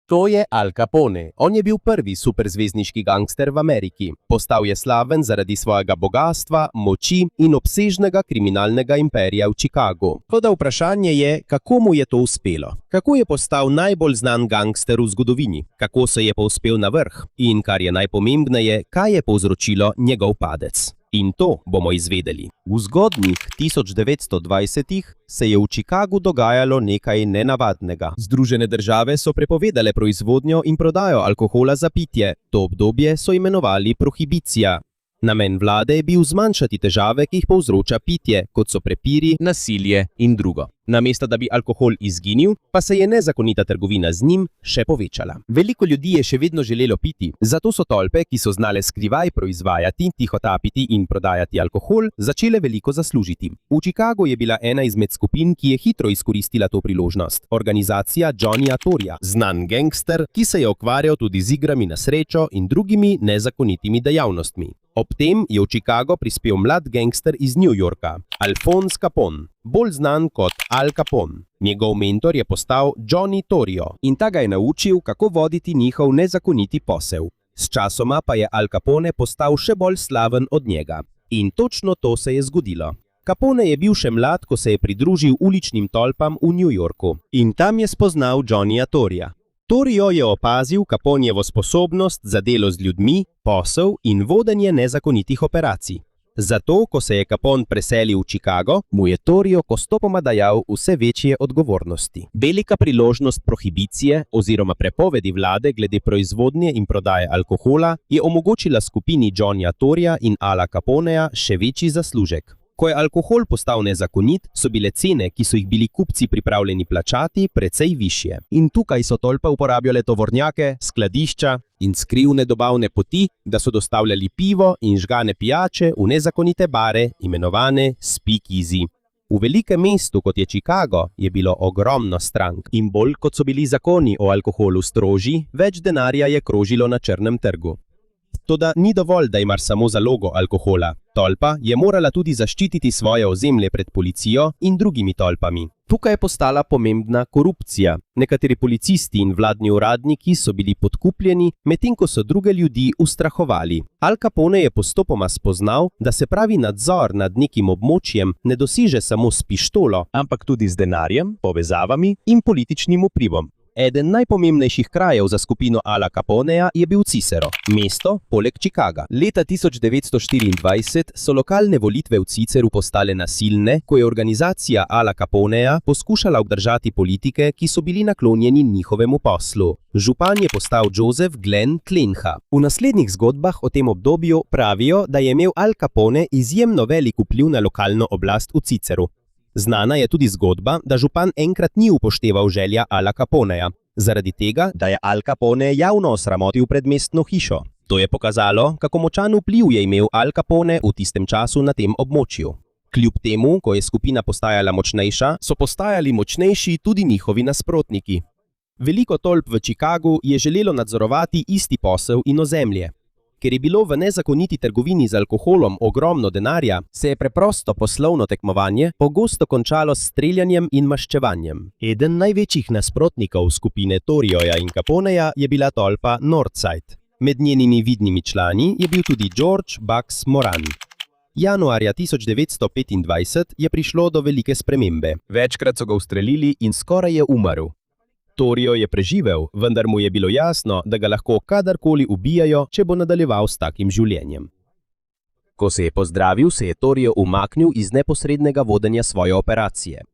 To je Al Capone. On je bil prvi superzvezdniški gangster v Ameriki. Postal je slaven zaradi svojega bogastva, moči in obsežnega kriminalnega imperija v Chicagu. Toda vprašanje je, kako mu je to uspelo? Kako je postal najbolj znan gangster v zgodovini? Kako se je povzpel na vrh? In kar je najpomembneje, kaj je povzročilo njegov padec? In to bomo izvedeli. V zgodnjih 1920-ih se je v Chicagu dogajalo nekaj nenavadnega. Združene države so prepovedale proizvodnjo in prodajo alkohola za pitje. To obdobje so imenovali prohibicija. Namen vlade je bil zmanjšati težave, ki jih povzroča pitje, kot so prepiri, nasilje in drugo. Namesto da bi alkohol izginil, pa se je nezakonita trgovina z njim še povečala. Veliko ljudi je še vedno želelo piti, zato so tolpe, ki so znale skrivaj proizvajati, tihotapiti in prodajati alkohol, začele veliko zaslužiti. V Chicagu je bila ena izmed skupin, ki je hitro izkoristila to priložnost. Organizacija Johnnyja Torrya, znan gangster, ki se je ukvarjal tudi z igrami na srečo in drugimi nezakonitimi dejavnostmi. Ob tem je v Chicago prispel mlad gangster iz New Yorka, Alphonse Capone, bolj znan kot Al Capone. Njegov mentor je postal Johnny Torrio in ta ga je naučil, kako voditi njihov nezakoniti posel. Sčasoma pa je Al Capone postal še bolj slaven od njega. In točno to se je zgodilo. Capone je bil še mlad, ko se je pridružil uličnim tolpam v New Yorku. In tam je spoznal Johnnyja Torrya. Torrio je opazil Caponejevo sposobnost za delo z ljudmi, posel in vodenje nezakonitih operacij. Zato, ko se je Capone preselil v Chicago, mu je Torrio postopoma dajal vse večje odgovornosti. Velika priložnost prohibicije oziroma prepovedi vlade glede proizvodnje in prodaje alkohola je omogočila skupini Johnnyja Torrya in Ala Caponeja še večji zaslužek. Ko je alkohol postal nezakonit, so bile cene, ki so jih bili kupci pripravljeni plačati, precej višje. In tukaj so tolpe uporabljale tovornjake, skladišča in skrivne dobavne poti, da so dostavljali pivo in žgane pijače v nezakonite bare, imenovane speakeasy. V velikem mestu, kot je Chicago, je bilo ogromno strank. In bolj kot so bili zakoni o alkoholu strožji, več denarja je krožilo na črnem trgu. Toda ni dovolj, da imaš samo zalogo alkohola. Tolpa je morala tudi zaščititi svoje ozemlje pred policijo in drugimi tolpami. Tukaj je postala pomembna korupcija. Nekateri policisti in vladni uradniki so bili podkupljeni, medtem ko so druge ljudi ustrahovali. Al Capone je postopoma spoznal, da se pravi nadzor nad nekim območjem ne doseže samo s pištolo, ampak tudi z denarjem, povezavami in političnim vplivom. Eden najpomembnejših krajev za skupino Ala Caponeja je bil Cicero, mesto poleg Chicaga. Leta 1924 so lokalne volitve v Ciceru postale nasilne, ko je organizacija Ala Caponeja poskušala obdržati politike, ki so bili naklonjeni njihovemu poslu. Župan je postal Joseph Glenn Klenha. V naslednjih zgodbah o tem obdobju pravijo, da je imel Al Capone izjemno velik vpliv na lokalno oblast v Ciceru. Znana je tudi zgodba, da župan enkrat ni upošteval želja Ala Caponeja, zaradi tega, da je Al Capone javno osramotil predmestno hišo. To je pokazalo, kako močan vpliv je imel Al Capone v tistem času na tem območju. Kljub temu, ko je skupina postajala močnejša, so postajali močnejši tudi njihovi nasprotniki. Veliko tolp v Chicagu je želelo nadzorovati isti posel in ozemlje. Ker je bilo v nezakoniti trgovini z alkoholom ogromno denarja, se je preprosto poslovno tekmovanje pogosto končalo s streljanjem in maščevanjem. Eden največjih nasprotnikov skupine Torrija in Caponeja je bila tolpa Northside. Med njenimi vidnimi člani je bil tudi George Bucks Moran. Januarja 1925 je prišlo do velike spremembe. Večkrat so ga ustrelili in skoraj je umrl. Torrio je preživel, vendar mu je bilo jasno, da ga lahko kadarkoli ubijajo, če bo nadaljeval s takim življenjem. Ko se je pozdravil, se je Torrio umaknil iz neposrednega vodenja svoje operacije.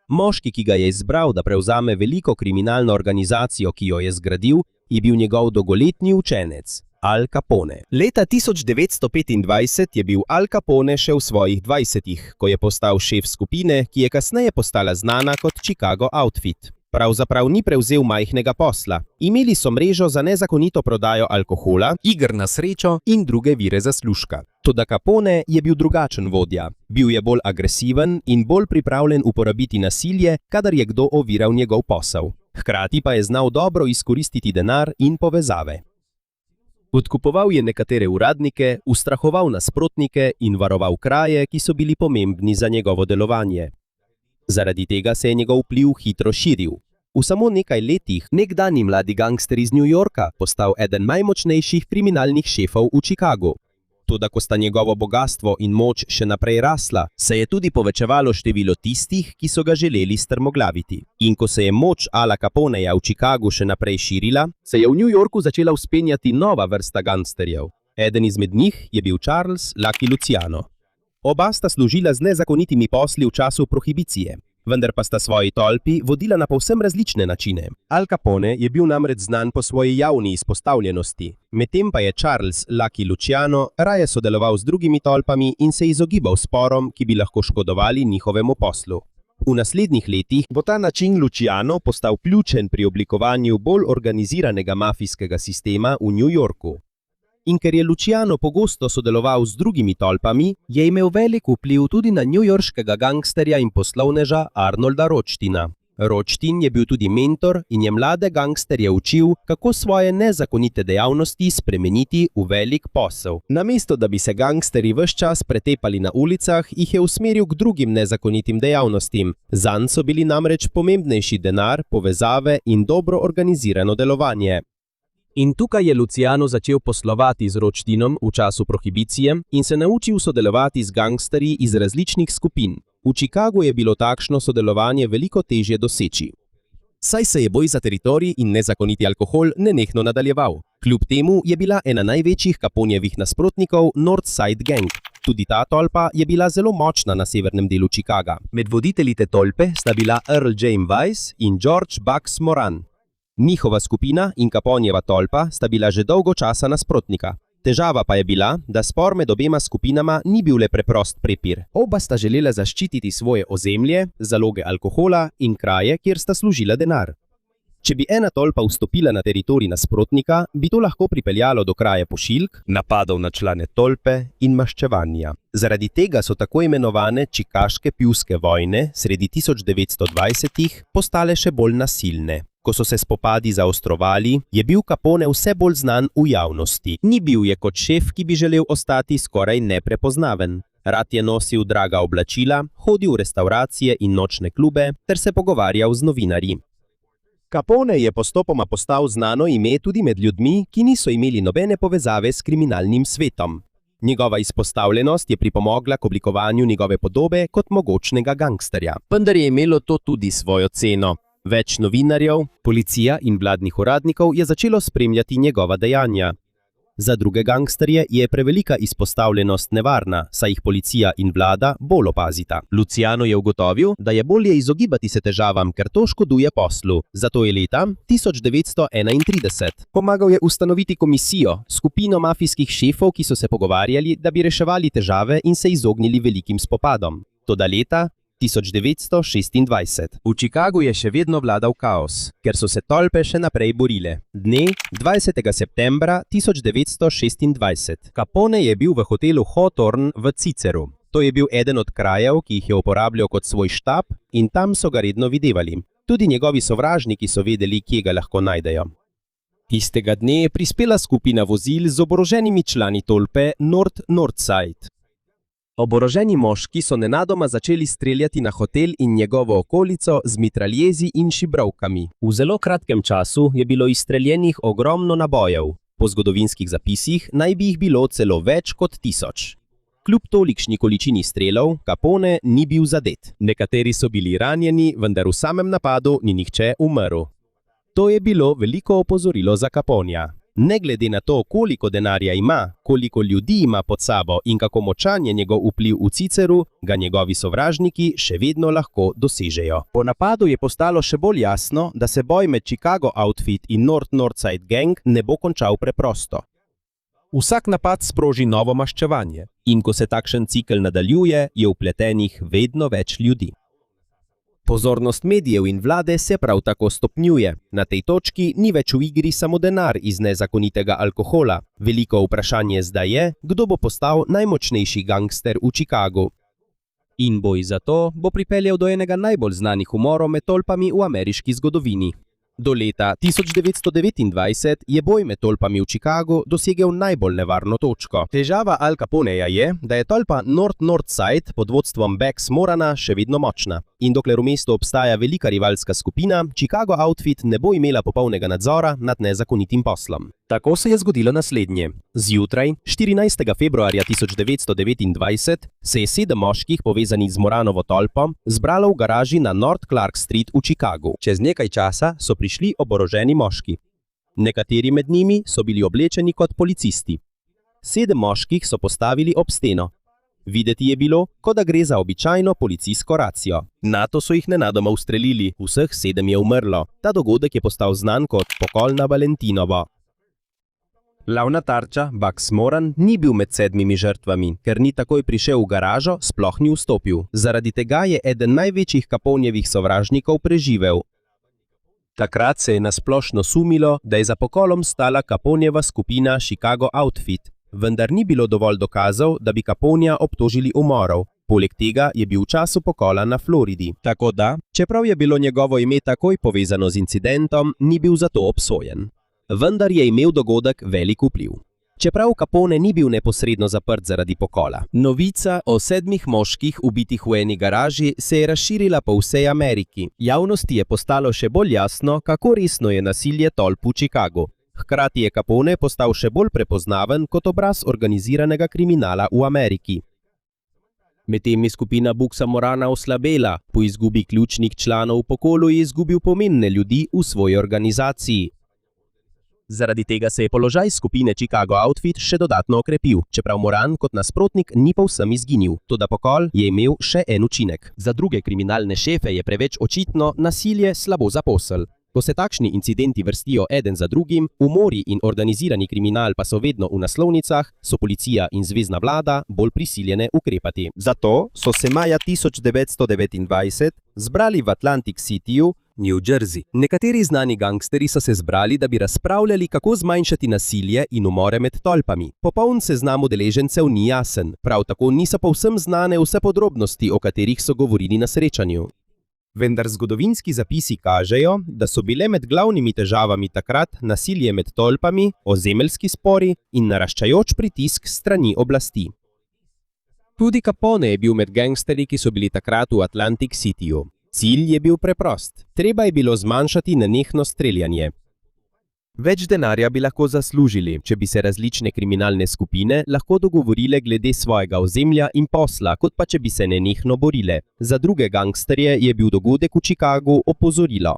Moški, ki ga je izbral, da prevzame veliko kriminalno organizacijo, ki jo je zgradil, je bil njegov dolgoletni učenec, Al Capone. Leta 1925 je bil Al Capone še v svojih 20-ih, ko je postal šef skupine, ki je kasneje postala znana kot Chicago Outfit. Pravzaprav ni prevzel majhnega posla. Imeli so mrežo za nezakonito prodajo alkohola, iger na srečo in druge vire zaslužka. Toda Capone je bil drugačen vodja. Bil je bolj agresiven in bolj pripravljen uporabiti nasilje, kadar je kdo oviral njegov posel. Hkrati pa je znal dobro izkoristiti denar in povezave. Odkupoval je nekatere uradnike, ustrahoval nasprotnike in varoval kraje, ki so bili pomembni za njegovo delovanje. Zaradi tega se je njegov vpliv hitro širil. V samo nekaj letih nekdanji mladi gangster iz New Yorka postal eden najmočnejših kriminalnih šefov v Chicagu. Toda ko sta njegovo bogastvo in moč še naprej rasla, se je tudi povečevalo število tistih, ki so ga želeli strmoglaviti. In ko se je moč Ala Caponeja v Chicagu še naprej širila, se je v New Yorku začela vzpenjati nova vrsta gangsterjev. Eden izmed njih je bil Charles Lucky Luciano. Oba sta služila z nezakonitimi posli v času prohibicije, vendar pa sta svoji tolpi vodila na povsem različne načine. Al Capone je bil namreč znan po svoji javni izpostavljenosti, medtem pa je Charles Lucky Luciano raje sodeloval z drugimi tolpami in se izogibal sporom, ki bi lahko škodovali njihovemu poslu. V naslednjih letih bo ta način Luciano postal ključen pri oblikovanju bolj organiziranega mafijskega sistema v New Yorku. In ker je Luciano pogosto sodeloval z drugimi tolpami, je imel velik vpliv tudi na newyorškega gangsterja in poslovneža Arnolda Rothsteina. Rothstein je bil tudi mentor in je mlade gangsterje učil, kako svoje nezakonite dejavnosti spremeniti v velik posel. Namesto da bi se gangsterji ves čas pretepali na ulicah, jih je usmeril k drugim nezakonitim dejavnostim. Zanj so bili namreč pomembnejši denar, povezave in dobro organizirano delovanje. In tukaj je Luciano začel poslovati z Rothsteinom v času prohibicije in se naučil sodelovati z gangsterji iz različnih skupin. V Chicagu je bilo takšno sodelovanje veliko težje doseči. Saj se je boj za teritorij in nezakoniti alkohol nenehno nadaljeval. Kljub temu je bila ena največjih Caponejevih nasprotnikov North Side Gang. Tudi ta tolpa je bila zelo močna na severnem delu Chicaga. Med voditelji te tolpe sta bila Earl James Weiss in George Bucks Moran. Njihova skupina in Caponejeva tolpa sta bila že dolgo časa nasprotnika. Težava pa je bila, da spor med obema skupinama ni bil le preprost prepir. Oba sta želela zaščititi svoje ozemlje, zaloge alkohola in kraje, kjer sta služila denar. Če bi ena tolpa vstopila na teritorij nasprotnika, bi to lahko pripeljalo do kraje pošiljk, napadov na člane tolpe in maščevanja. Zaradi tega so tako imenovane čikaške pivske vojne sredi 1920-ih postale še bolj nasilne. Ko so se spopadi zaostrovali, je bil Capone vse bolj znan v javnosti. Ni bil je kot šef, ki bi želel ostati skoraj neprepoznaven. Rad je nosil draga oblačila, hodil v restauracije in nočne klube ter se pogovarjal z novinarji. Capone je postopoma postal znano ime tudi med ljudmi, ki niso imeli nobene povezave s kriminalnim svetom. Njegova izpostavljenost je pripomogla k oblikovanju njegove podobe kot mogočnega gangsterja. Vendar je imelo to tudi svojo ceno. Več novinarjev, policija in vladnih uradnikov je začelo spremljati njegova dejanja. Za druge gangsterje je prevelika izpostavljenost nevarna, saj jih policija in vlada bolj opazita. Luciano je ugotovil, da je bolje izogibati se težavam, ker to škoduje poslu. Zato je leta 1931 pomagal je ustanoviti komisijo, skupino mafijskih šefov, ki so se pogovarjali, da bi reševali težave in se izognili velikim spopadom. Toda leta 1926. V Chicagu je še vedno vladal kaos, ker so se tolpe še naprej borile. Dne 20. septembra 1926. Capone je bil v hotelu Hawthorne v Ciceru. To je bil eden od krajev, ki jih je uporabljal kot svoj štab in tam so ga redno videvali. Tudi njegovi sovražniki so vedeli, kje ga lahko najdejo. Tistega dne je prispela skupina vozil z oboroženimi člani tolpe Northside. Oboroženi moški so nenadoma začeli streljati na hotel in njegovo okolico z mitraljezi in šibrovkami. V zelo kratkem času je bilo izstreljenih ogromno nabojev. Po zgodovinskih zapisih naj bi jih bilo celo več kot 1000. Kljub tolikšni količini strelov, Capone ni bil zadet. Nekateri so bili ranjeni, vendar v samem napadu ni nihče umrl. To je bilo veliko opozorilo za Caponeja. Ne glede na to, koliko denarja ima, koliko ljudi ima pod sabo in kako močan je njegov vpliv v Ciceru, ga njegovi sovražniki še vedno lahko dosežejo. Po napadu je postalo še bolj jasno, da se boj med Chicago Outfit in Northside Gang ne bo končal preprosto. Vsak napad sproži novo maščevanje in ko se takšen cikel nadaljuje, je vpletenih vedno več ljudi. Pozornost medijev in vlade se prav tako stopnjuje. Na tej točki ni več v igri samo denar iz nezakonitega alkohola. Veliko vprašanje zdaj je, kdo bo postal najmočnejši gangster v Chicagu. In boj za to bo pripeljal do enega najbolj znanih umorov med tolpami v ameriški zgodovini. Do leta 1929 je boj med tolpami v Chicagu dosegel najbolj nevarno točko. Težava Al Caponeja je, da je tolpa North Side pod vodstvom Bex Morana še vedno močna. In dokler v mestu obstaja velika rivalska skupina, Chicago Outfit ne bo imela popolnega nadzora nad nezakonitim poslom. Tako se je zgodilo naslednje. Zjutraj, 14. februarja 1929, se je 7 moških povezanih z Moranovo tolpo zbralo v garaži na North Clark Street v Chicagu. Čez nekaj časa so prišli oboroženi moški. Nekateri med njimi so bili oblečeni kot policisti. 7 moških so postavili ob steno. Videti je bilo, kot da gre za običajno policijsko racijo. Nato so jih nenadoma ustrelili, vseh 7 je umrlo. Ta dogodek je postal znan kot pokol na Valentinovo. Glavna tarča, Bugs Moran, ni bil med 7 žrtvami, ker ni takoj prišel v garažo, sploh ni vstopil. Zaradi tega je eden največjih Caponejevih sovražnikov preživel. Takrat se je nasplošno sumilo, da je za pokolom stala Caponejeva skupina Chicago Outfit, vendar ni bilo dovolj dokazov, da bi Caponeja obtožili umorov. Poleg tega je bil v času pokola na Floridi. Tako da, čeprav je bilo njegovo ime takoj povezano z incidentom, ni bil za to obsojen. Vendar je imel dogodek velik vpliv. Čeprav Capone ni bil neposredno zaprt zaradi pokola. Novica o 7 moških ubitih v eni garaži se je razširila po vsej Ameriki. Javnosti je postalo še bolj jasno, kako resno je nasilje tolp v Chicagu. Hkrati je Capone postal še bolj prepoznaven kot obraz organiziranega kriminala v Ameriki. Medtem je skupina Bugsa Morana oslabela, po izgubi ključnih članov v pokolu je izgubil pomembne ljudi v svoji organizaciji. Zaradi tega se je položaj skupine Chicago Outfit še dodatno okrepil, čeprav Moran kot nasprotnik ni povsem izginil. Toda pokol je imel še en učinek. Za druge kriminalne šefe je preveč očitno nasilje slabo za posel. Ko se takšni incidenti vrstijo eden za drugim, umori in organizirani kriminal pa so vedno v naslovnicah, so policija in zvezna vlada bolj prisiljene ukrepati. Zato so se maja 1929 zbrali v Atlantic Cityju, New Jersey. Nekateri znani gangsteri so se zbrali, da bi razpravljali, kako zmanjšati nasilje in umore med tolpami. Popoln seznam udeležencev ni jasen, prav tako niso povsem znane vse podrobnosti, o katerih so govorili na srečanju. Vendar zgodovinski zapisi kažejo, da so bile med glavnimi težavami takrat nasilje med tolpami, ozemeljski spori in naraščajoč pritisk strani oblasti. Tudi Capone je bil med gangsterji, ki so bili takrat v Atlantic Cityju. Cilj je bil preprost. Treba je bilo zmanjšati nenehno streljanje. Več denarja bi lahko zaslužili, če bi se različne kriminalne skupine lahko dogovorile glede svojega ozemlja in posla, kot pa če bi se nenehno borile. Za druge gangsterje je bil dogodek v Chicagu opozorilo.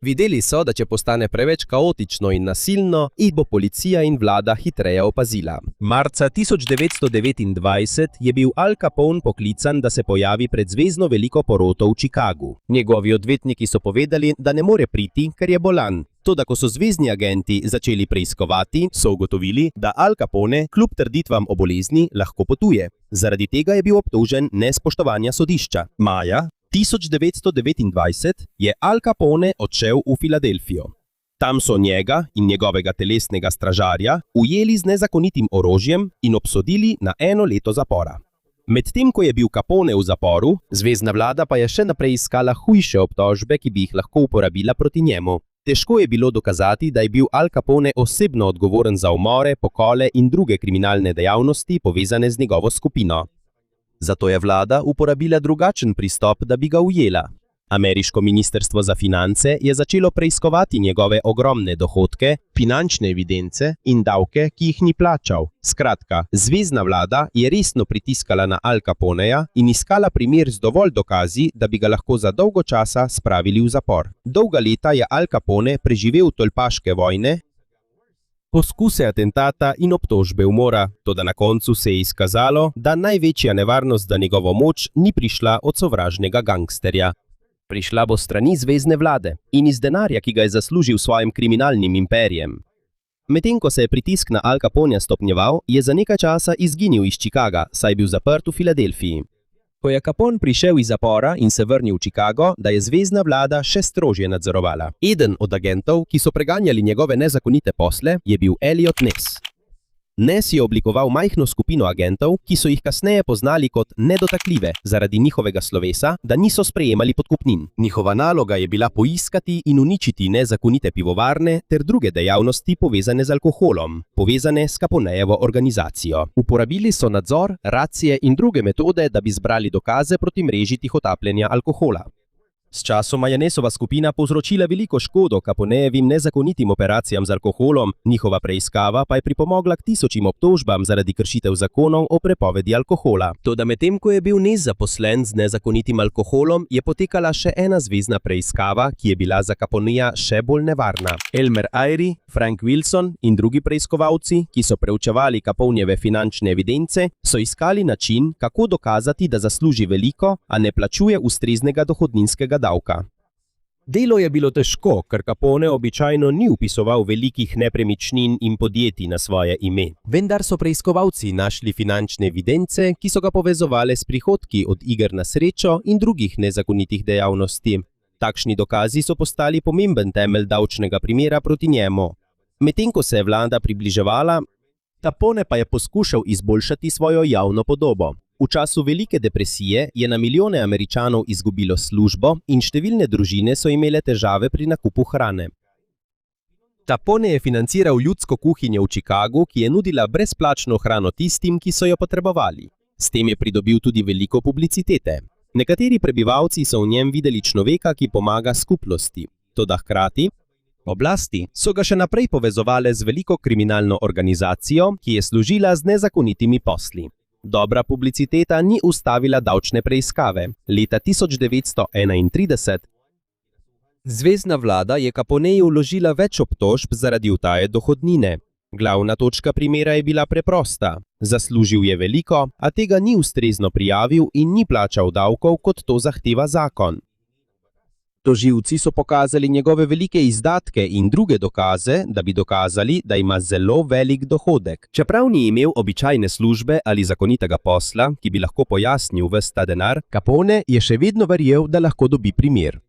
Videli so, da če postane preveč kaotično in nasilno, jih bo policija in vlada hitreje opazila. Marca 1929 je bil Al Capone poklican, da se pojavi pred zvezno veliko poroto v Chicagu. Njegovi odvetniki so povedali, da ne more priti, ker je bolan. Toda ko so zvezni agenti začeli preiskovati, so ugotovili, da Al Capone kljub trditvam o bolezni lahko potuje. Zaradi tega je bil obtožen nespoštovanja sodišča. Maja 1929 je Al Capone odšel v Filadelfijo. Tam so njega in njegovega telesnega stražarja ujeli z nezakonitim orožjem in obsodili na 1 leto zapora. Medtem ko je bil Capone v zaporu, zvezna vlada pa je še naprej iskala hujše obtožbe, ki bi jih lahko uporabila proti njemu. Težko je bilo dokazati, da je bil Al Capone osebno odgovoren za umore, pokole in druge kriminalne dejavnosti povezane z njegovo skupino. Zato je vlada uporabila drugačen pristop, da bi ga ujela. Ameriško ministrstvo za finance je začelo preiskovati njegove ogromne dohodke, finančne evidence in davke, ki jih ni plačal. Skratka, zvezna vlada je resno pritiskala na Al Caponeja in iskala primer z dovolj dokazi, da bi ga lahko za dolgo časa spravili v zapor. Dolga leta je Al Capone preživel tolpaške vojne, poskuse atentata in obtožbe umora, toda na koncu se je izkazalo, da največja nevarnost za njegovo moč ni prišla od sovražnega gangsterja. Prišla bo strani zvezne vlade in iz denarja, ki ga je zaslužil svojim kriminalnim imperijem. Medtem ko se je pritisk na Al Caponeja stopnjeval, je za nekaj časa izginil iz Chicaga, saj je bil zaprt v Filadelfiji. Ko je Capone prišel iz zapora in se vrnil v Chicago, da je zvezna vlada še strožje nadzorovala. Eden od agentov, ki so preganjali njegove nezakonite posle, je bil Eliot Ness. Nes je oblikoval majhno skupino agentov, ki so jih kasneje poznali kot nedotakljive zaradi njihovega slovesa, da niso sprejemali podkupnin. Njihova naloga je bila poiskati in uničiti nezakonite pivovarne ter druge dejavnosti povezane z alkoholom, povezane s Caponejevo organizacijo. Uporabili so nadzor, racije in druge metode, da bi zbrali dokaze proti mreži tihotapljenja alkohola. Sčasoma je Nesova skupina povzročila veliko škodo Caponejevim nezakonitim operacijam z alkoholom, njihova preiskava pa je pripomogla k tisočim obtožbam zaradi kršitev zakonov o prepovedi alkohola. Toda medtem ko je bil Nes zaposlen z nezakonitim alkoholom, je potekala še ena zvezna preiskava, ki je bila za Caponeja še bolj nevarna. Elmer Eyre, Frank Wilson in drugi preiskovalci, ki so preučevali Caponejeve finančne evidence, so iskali način, kako dokazati, da zasluži veliko, a ne plačuje ustreznega dohodninskega davka. Delo je bilo težko, ker Capone običajno ni vpisoval velikih nepremičnin in podjetij na svoje ime. Vendar so preiskovalci našli finančne evidence, ki so ga povezovale s prihodki od iger na srečo in drugih nezakonitih dejavnosti. Takšni dokazi so postali pomemben temelj davčnega primera proti njemu. Medtem ko se je vlada približevala, Capone pa je poskušal izboljšati svojo javno podobo. V času Velike depresije je na milijone Američanov izgubilo službo in številne družine so imele težave pri nakupu hrane. Capone je financiral ljudsko kuhinjo v Chicagu, ki je nudila brezplačno hrano tistim, ki so jo potrebovali. S tem je pridobil tudi veliko publicitete. Nekateri prebivalci so v njem videli človeka, ki pomaga skupnosti. Toda hkrati oblasti so ga še naprej povezovale z veliko kriminalno organizacijo, ki je služila z nezakonitimi posli. Dobra publiciteta ni ustavila davčne preiskave. Leta 1931 zvezna vlada je Caponeju vložila več obtožb zaradi utaje dohodnine. Glavna točka primera je bila preprosta. Zaslužil je veliko, a tega ni ustrezno prijavil in ni plačal davkov, kot to zahteva zakon. Tožilci so pokazali njegove velike izdatke in druge dokaze, da bi dokazali, da ima zelo velik dohodek. Čeprav ni imel običajne službe ali zakonitega posla, ki bi lahko pojasnil ves ta denar, Capone je še vedno verjel, da lahko dobi primer.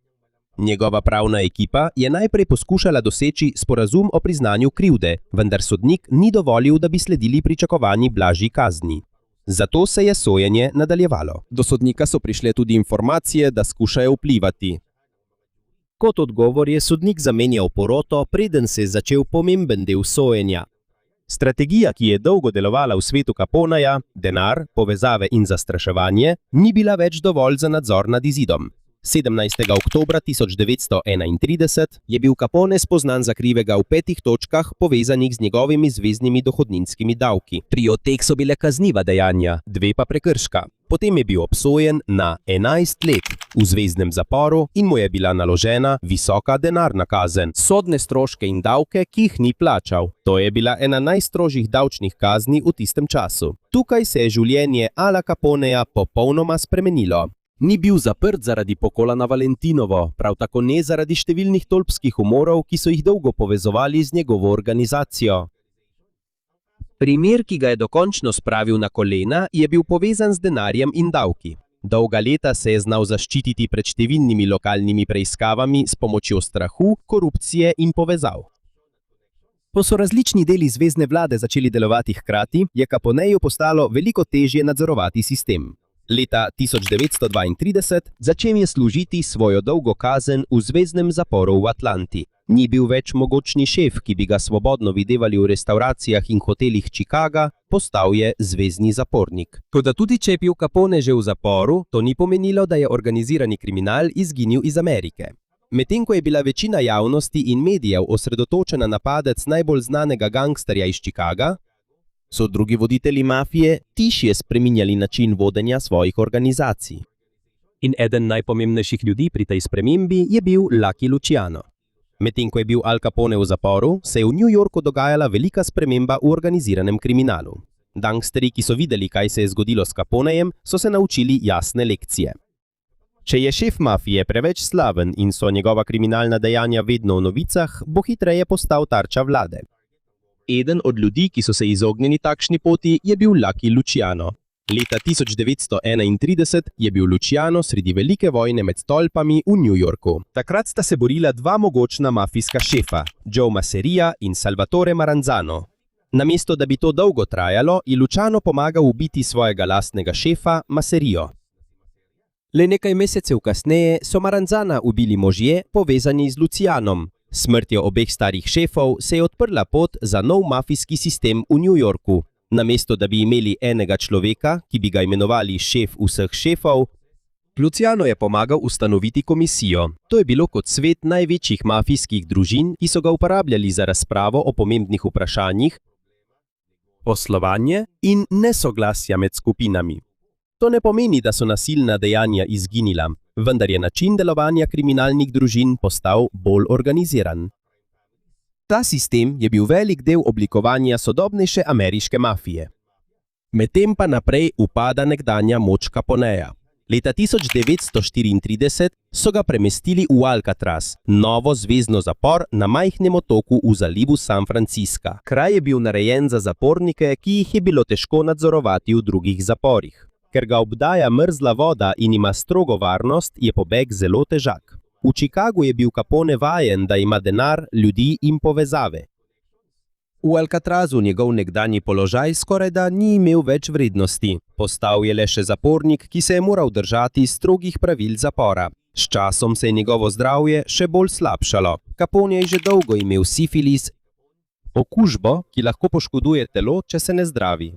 Njegova pravna ekipa je najprej poskušala doseči sporazum o priznanju krivde, vendar sodnik ni dovolil, da bi sledili pričakovani blažji kazni. Zato se je sojenje nadaljevalo. Do sodnika so prišle tudi informacije, da skušajo vplivati. Kot odgovor je sodnik zamenjal poroto, preden se je začel pomemben del sojenja. Strategija, ki je dolgo delovala v svetu Caponeja, denar, povezave in zastraševanje, ni bila več dovolj za nadzor nad izidom. 17. oktobra 1931 je bil Capone spoznan za krivega v 5 točkah povezanih z njegovimi zveznimi dohodninskimi davki. 3 od teh so bile kazniva dejanja, 2 pa prekrška. Potem je bil obsojen na 11 let v zveznem zaporu in mu je bila naložena visoka denarna kazen, sodne stroške in davke, ki jih ni plačal. To je bila ena najstrožjih davčnih kazni v tistem času. Tukaj se je življenje Ala Caponeja popolnoma spremenilo. Ni bil zaprt zaradi pokola na Valentinovo, prav tako ne zaradi številnih tolpskih umorov, ki so jih dolgo povezovali z njegovo organizacijo. Primer, ki ga je dokončno spravil na kolena, je bil povezan z denarjem in davki. Dolga leta se je znal zaščititi pred številnimi lokalnimi preiskavami s pomočjo strahu, korupcije in povezav. Ko so različni deli zvezne vlade začeli delovati hkrati, je Caponeju postalo veliko težje nadzorovati sistem. Leta 1932 začel je služiti svojo dolgo kazen v zveznem zaporu v Atlanti. Ni bil več mogočni šef, ki bi ga svobodno videvali v restavracijah in hotelih Chicaga, postal je zvezni zapornik. Toda tudi če je bil Capone že v zaporu, to ni pomenilo, da je organizirani kriminal izginil iz Amerike. Medtem ko je bila večina javnosti in medijev osredotočena na padec najbolj znanega gangsterja iz Chicaga, so drugi voditelji mafije tišje spreminjali način vodenja svojih organizacij. In eden najpomembnejših ljudi pri tej spremembi je bil Lucky Luciano. Medtem ko je bil Al Capone v zaporu, se je v New Yorku dogajala velika sprememba v organiziranem kriminalu. Gangsterji, ki so videli, kaj se je zgodilo s Caponejem, so se naučili jasne lekcije. Če je šef mafije preveč slaven in so njegova kriminalna dejanja vedno v novicah, bo hitreje postal tarča vlade. Eden od ljudi, ki so se izognili takšni poti, je bil Lucky Luciano. Leta 1931 je bil Luciano sredi velike vojne med tolpami v New Yorku. Takrat sta se borila dva mogočna mafijska šefa, Joe Masseria in Salvatore Maranzano. Namesto da bi to dolgo trajalo, je Luciano pomagal ubiti svojega lastnega šefa, Maserijo. Le nekaj mesecev kasneje so Maranzana ubili možje, povezani z Lucianom. S smrtjo obeh starih šefov se je odprla pot za nov mafijski sistem v New Yorku. Namesto da bi imeli enega človeka, ki bi ga imenovali šef vseh šefov, Luciano je pomagal ustanoviti komisijo. To je bilo kot svet največjih mafijskih družin, ki so ga uporabljali za razpravo o pomembnih vprašanjih, poslovanje in nesoglasja med skupinami. To ne pomeni, da so nasilna dejanja izginila, vendar je način delovanja kriminalnih družin postal bolj organiziran. Ta sistem je bil velik del oblikovanja sodobnejše ameriške mafije. Medtem pa naprej upada nekdanja moč Caponeja. Leta 1934 so ga premestili v Alcatraz, novo zvezno zapor na majhnem otoku v zalivu San Francisca. Kraj je bil narejen za zapornike, ki jih je bilo težko nadzorovati v drugih zaporih. Ker ga obdaja mrzla voda in ima strogo varnost, je pobeg zelo težak. V Chicagu je bil Capone vajen, da ima denar, ljudi in povezave. V Alcatrazu njegov nekdanji položaj skorajda ni imel več vrednosti. Postal je le še zapornik, ki se je moral držati strogih pravil zapora. S časom se je njegovo zdravje še bolj slabšalo. Capone je že dolgo imel sifilis, okužbo, ki lahko poškoduje telo, če se ne zdravi.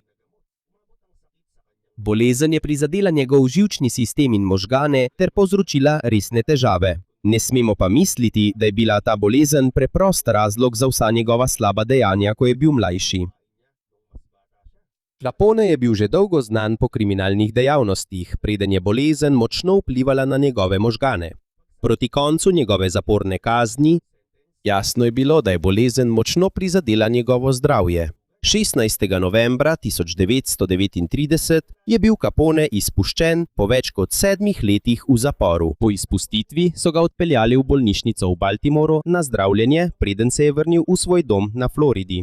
Bolezen je prizadela njegov živčni sistem in možgane ter povzročila resne težave. Ne smemo pa misliti, da je bila ta bolezen preprost razlog za vsa njegova slaba dejanja, ko je bil mlajši. Capone je bil že dolgo znan po kriminalnih dejavnostih, preden je bolezen močno vplivala na njegove možgane. Proti koncu njegove zaporne kazni jasno je bilo, da je bolezen močno prizadela njegovo zdravje. 16. novembra 1939 je bil Capone izpuščen po več kot 7 letih v zaporu. Po izpustitvi so ga odpeljali v bolnišnico v Baltimoru na zdravljenje, preden se je vrnil v svoj dom na Floridi.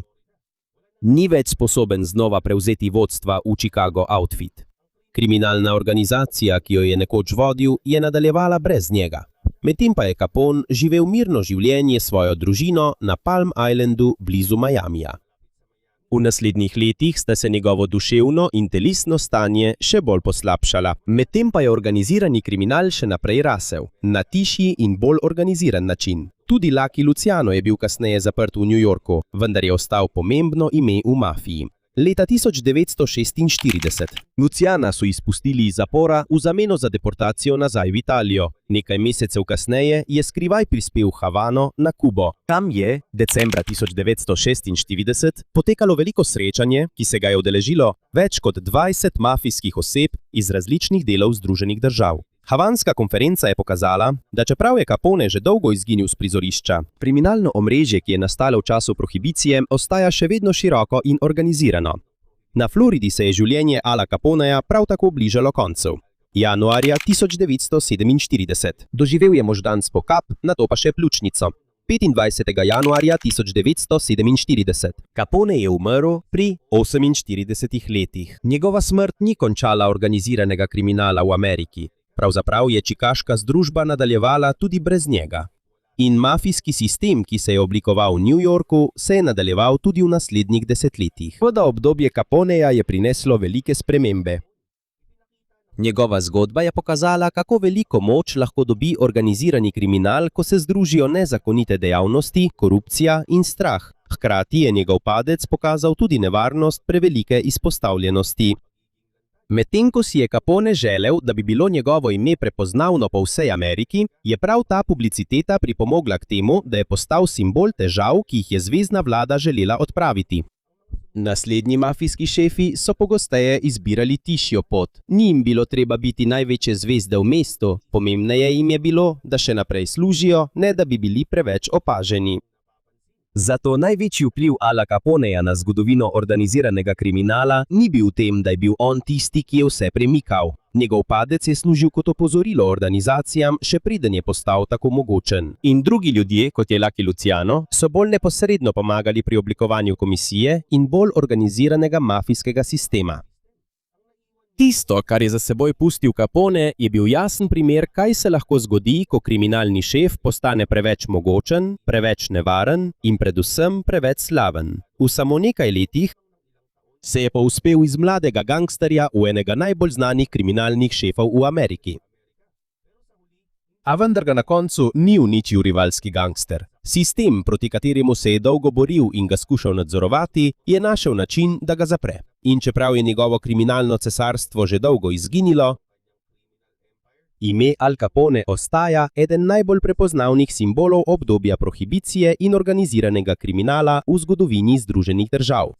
Ni več sposoben znova prevzeti vodstva v Chicago Outfit. Kriminalna organizacija, ki jo je nekoč vodil, je nadaljevala brez njega. Medtem pa je Capone živel mirno življenje s svojo družino na Palm Islandu blizu Miamija. V naslednjih letih sta se njegovo duševno in telesno stanje še bolj poslabšala, medtem pa je organizirani kriminal še naprej rasel, na tišji in bolj organiziran način. Tudi Lucky Luciano je bil kasneje zaprt v New Yorku, vendar je ostal pomembno ime v mafiji. Leta 1946 Luciana so izpustili iz zapora v zameno za deportacijo nazaj v Italijo. Nekaj mesecev kasneje je skrivaj prispel v Havano na Kubo. Tam je, decembra 1946, potekalo veliko srečanje, ki se ga je udeležilo več kot 20 mafijskih oseb iz različnih delov Združenih držav. Havanska konferenca je pokazala, da čeprav je Capone že dolgo izginil s prizorišča, kriminalno omrežje, ki je nastalo v času prohibicije, ostaja še vedno široko in organizirano. Na Floridi se je življenje Ala Caponeja prav tako bližalo koncu. Januarja 1947 doživel je možgansko kap, nato pa še pljučnico. 25. januarja 1947 Capone je umrl pri 48 letih. Njegova smrt ni končala organiziranega kriminala v Ameriki. Pravzaprav je čikaška združba nadaljevala tudi brez njega. In mafijski sistem, ki se je oblikoval v New Yorku, se je nadaljeval tudi v naslednjih desetletjih. Toda obdobje Caponeja je prineslo velike spremembe. Njegova zgodba je pokazala, kako veliko moč lahko dobi organizirani kriminal, ko se združijo nezakonite dejavnosti, korupcija in strah. Hkrati je njegov padec pokazal tudi nevarnost prevelike izpostavljenosti. Medtem ko si je Capone želel, da bi bilo njegovo ime prepoznavno po vsej Ameriki, je prav ta publiciteta pripomogla k temu, da je postal simbol težav, ki jih je zvezna vlada želela odpraviti. Naslednji mafijski šefi so pogosteje izbirali tišjo pot. Ni jim bilo treba biti največje zvezde v mestu, pomembneje jim je bilo, da še naprej služijo, ne da bi bili preveč opaženi. Zato največji vpliv Ala Caponeja na zgodovino organiziranega kriminala ni bil v tem, da je bil on tisti, ki je vse premikal. Njegov padec je služil kot opozorilo organizacijam, še preden je postal tako mogočen. In drugi ljudje, kot je Lucky Luciano, so bolj neposredno pomagali pri oblikovanju komisije in bolj organiziranega mafijskega sistema. Tisto, kar je za seboj pustil Capone, je bil jasen primer, kaj se lahko zgodi, ko kriminalni šef postane preveč mogočen, preveč nevaren in predvsem preveč slaven. V samo nekaj letih se je povzpel iz mladega gangsterja v enega najbolj znanih kriminalnih šefov v Ameriki. A vendar ga na koncu ni uničil rivalski gangster. Sistem, proti kateremu se je dolgo boril in ga skušal nadzorovati, je našel način, da ga zapre. In čeprav je njegovo kriminalno cesarstvo že dolgo izginilo, ime Al Capone ostaja eden najbolj prepoznavnih simbolov obdobja prohibicije in organiziranega kriminala v zgodovini Združenih držav.